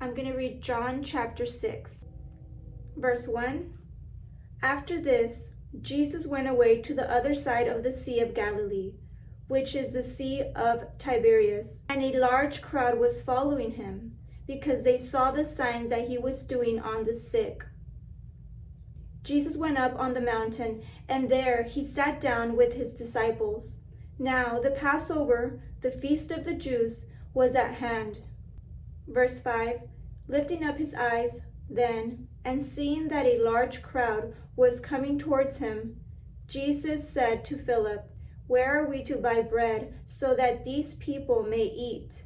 I'm going to read John chapter 6, verse 1. After this, Jesus went away to the other side of the Sea of Galilee, which is the Sea of Tiberias, and a large crowd was following him, because they saw the signs that he was doing on the sick. Jesus went up on the mountain, and there he sat down with his disciples. Now the Passover, the feast of the Jews, was at hand. Verse 5, lifting up his eyes then, and seeing that a large crowd was coming towards him, Jesus said to Philip, "Where are we to buy bread so that these people may eat?"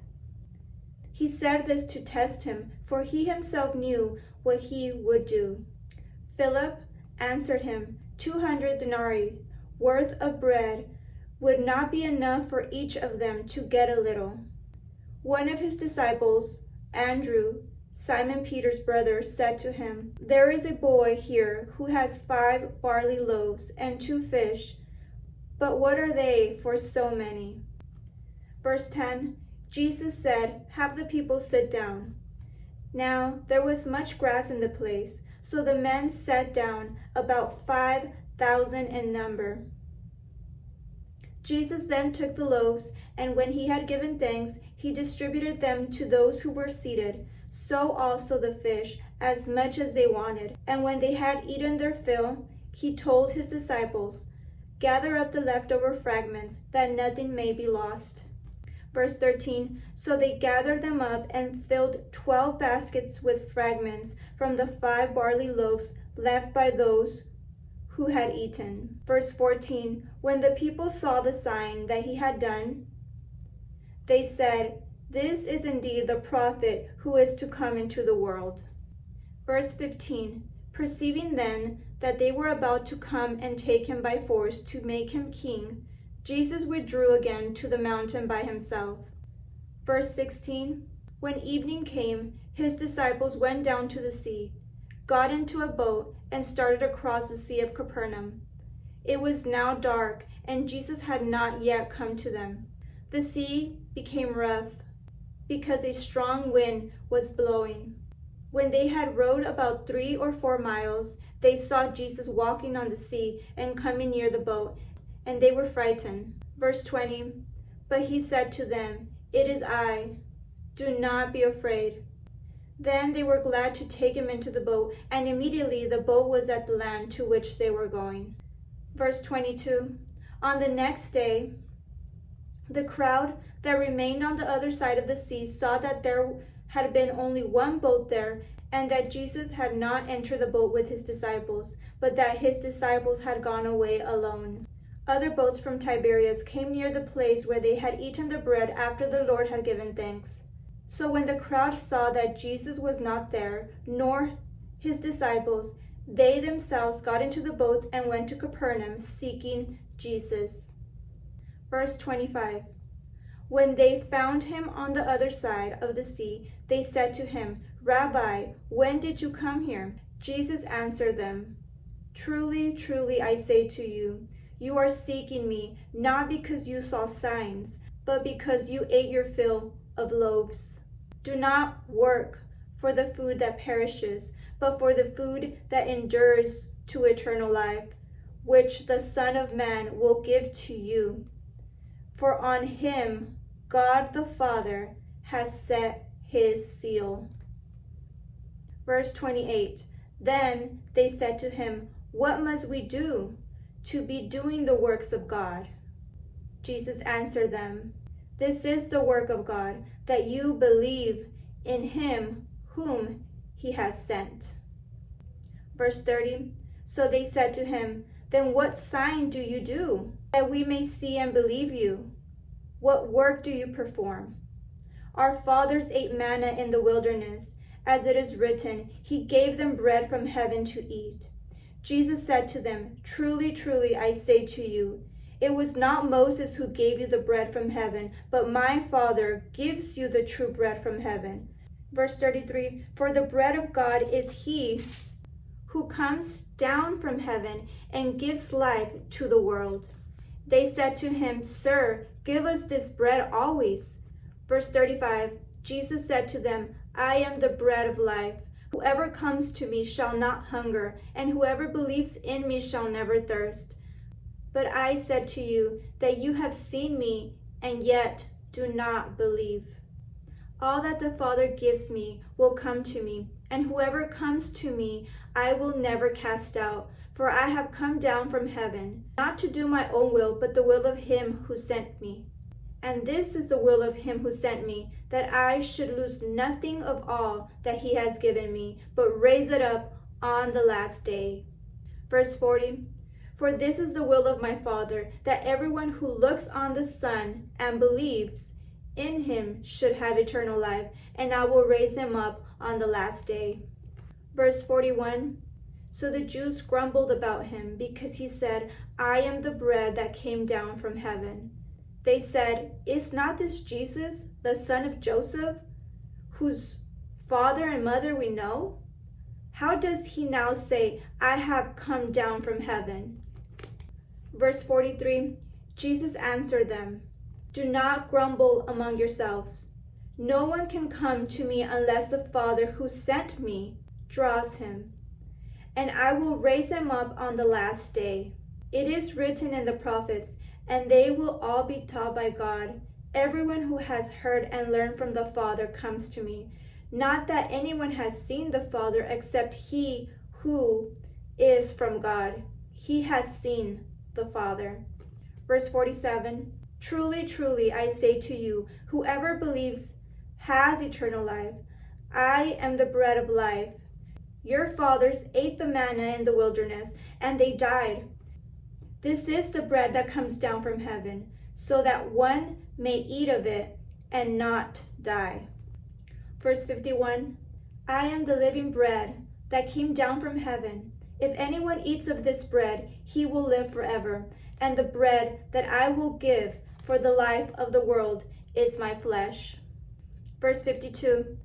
He said this to test him, for he himself knew what he would do. Philip answered him, 200 denarii worth of bread would not be enough for each of them to get a little. One of his disciples, Andrew, Simon Peter's brother, said to him, "There is a boy here who has 5 barley loaves and 2 fish, but what are they for so many?" Verse 10, Jesus said, "Have the people sit down." Now there was much grass in the place, so the men sat down, about 5,000 in number. Jesus then took the loaves, and when he had given thanks, he distributed them to those who were seated, so also the fish, as much as they wanted. And when they had eaten their fill, he told his disciples, "Gather up the leftover fragments, that nothing may be lost." Verse 13, so they gathered them up and filled 12 baskets with fragments from the 5 barley loaves left by those who had eaten. Verse 14, when the people saw the sign that he had done, they said, "This is indeed the prophet who is to come into the world." Verse 15, perceiving then that they were about to come and take him by force to make him king, Jesus withdrew again to the mountain by himself. Verse 16, when evening came, his disciples went down to the sea, got into a boat, and started across the Sea of Capernaum. It was now dark, and Jesus had not yet come to them. The sea became rough, because a strong wind was blowing. When they had rowed about 3 or 4 miles, they saw Jesus walking on the sea and coming near the boat, and they were frightened. Verse 20, but he said to them, "It is I. Do not be afraid." Then they were glad to take him into the boat, and immediately the boat was at the land to which they were going. Verse 22, on the next day, the crowd that remained on the other side of the sea saw that there had been only one boat there, and that Jesus had not entered the boat with his disciples, but that his disciples had gone away alone. Other boats from Tiberias came near the place where they had eaten the bread after the Lord had given thanks. So when the crowd saw that Jesus was not there, nor his disciples, they themselves got into the boats and went to Capernaum, seeking Jesus. Verse 25, when they found him on the other side of the sea, they said to him, "Rabbi, when did you come here?" Jesus answered them, "Truly, truly, I say to you, you are seeking me, not because you saw signs, but because you ate your fill of loaves. Do not work for the food that perishes, but for the food that endures to eternal life, which the Son of Man will give to you. For on him God the Father has set his seal." Verse 28, then they said to him, "What must we do to be doing the works of God?" Jesus answered them, "This is the work of God, that you believe in him whom he has sent." Verse 30, so they said to him, "Then what sign do you do, that we may see and believe you? What work do you perform? Our fathers ate manna in the wilderness, as it is written, he gave them bread from heaven to eat." Jesus said to them, "Truly, truly, I say to you, it was not Moses who gave you the bread from heaven, but my Father gives you the true bread from heaven." Verse 33, for the bread of God is he who comes down from heaven and gives life to the world. They said to him, "Sir, give us this bread always." Verse 35, Jesus said to them, I am the bread of life. Whoever comes to me shall not hunger, and whoever believes in me shall never thirst. But I said to you that you have seen me, and yet do not believe. All that the Father gives me will come to me, and whoever comes to me I will never cast out. For I have come down from heaven, not to do my own will, but the will of him who sent me. And this is the will of him who sent me, that I should lose nothing of all that he has given me, but raise it up on the last day. Verse 40, for this is the will of my Father, that everyone who looks on the Son and believes in him should have eternal life, and I will raise him up on the last day. Verse 41, so the Jews grumbled about him because he said, I am the bread that came down from heaven. They said, is not this Jesus, the son of Joseph, whose father and mother we know? How does he now say, I have come down from heaven? Verse 43, Jesus answered them, do not grumble among yourselves. No one can come to me unless the Father who sent me draws him, and I will raise him up on the last day. It is written in the prophets, and they will all be taught by God. Everyone who has heard and learned from the Father comes to me. Not that anyone has seen the Father except he who is from God. He has seen the Father. Verse 47, truly, truly, I say to you, whoever believes has eternal life. I am the bread of life. Your fathers ate the manna in the wilderness, and they died. This is the bread that comes down from heaven, so that one may eat of it and not die. Verse 51, I am the living bread that came down from heaven. If anyone eats of this bread, he will live forever. And the bread that I will give for the life of the world is my flesh. Verse 52,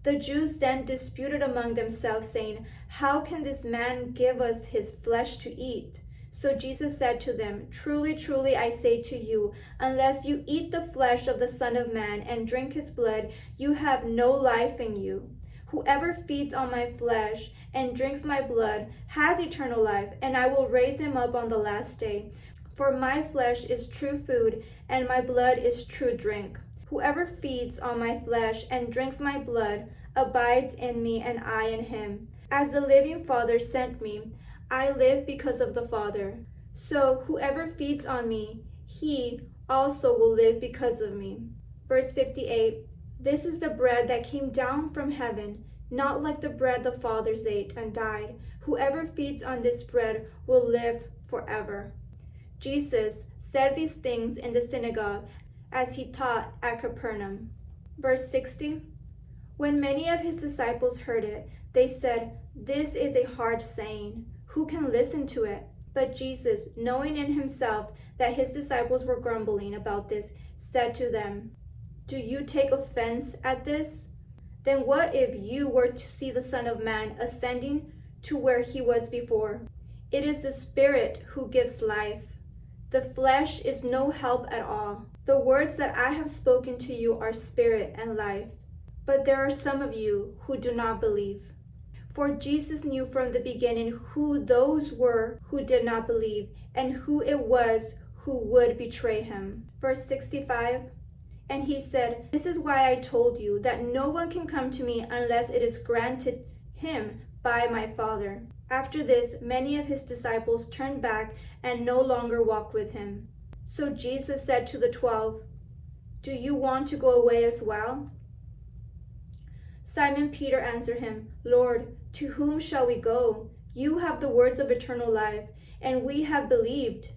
the Jews then disputed among themselves, saying, how can this man give us his flesh to eat? So Jesus said to them, truly, truly, I say to you, unless you eat the flesh of the Son of Man and drink his blood, you have no life in you. Whoever feeds on my flesh and drinks my blood has eternal life, and I will raise him up on the last day. For my flesh is true food, and my blood is true drink. Whoever feeds on my flesh and drinks my blood abides in me, and I in him. As the living Father sent me, I live because of the Father. So whoever feeds on me, he also will live because of me. Verse 58, this is the bread that came down from heaven, not like the bread the fathers ate and died. Whoever feeds on this bread will live forever. Jesus said these things in the synagogue as he taught at Capernaum. Verse 60, when many of his disciples heard it, they said, this is a hard saying. Who can listen to it? But Jesus, knowing in himself that his disciples were grumbling about this, said to them, do you take offense at this? Then what if you were to see the Son of Man ascending to where he was before? It is the Spirit who gives life. The flesh is no help at all. The words that I have spoken to you are spirit and life. But there are some of you who do not believe. For Jesus knew from the beginning who those were who did not believe, and who it was who would betray him. Verse 65, and he said, this is why I told you that no one can come to me unless it is granted him by my Father. After this, many of his disciples turned back and no longer walked with him. So Jesus said to the 12, do you want to go away as well? Simon Peter answered him, Lord, to whom shall we go? You have the words of eternal life, and we have believed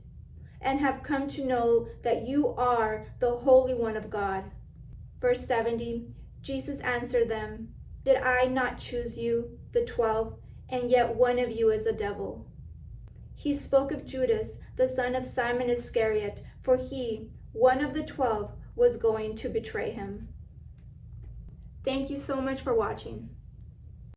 and have come to know that you are the Holy One of God. Verse 70, Jesus answered them, did I not choose you, the 12, and yet one of you is a devil? He spoke of Judas, the son of Simon Iscariot, for he, one of the 12, was going to betray him. Thank you so much for watching.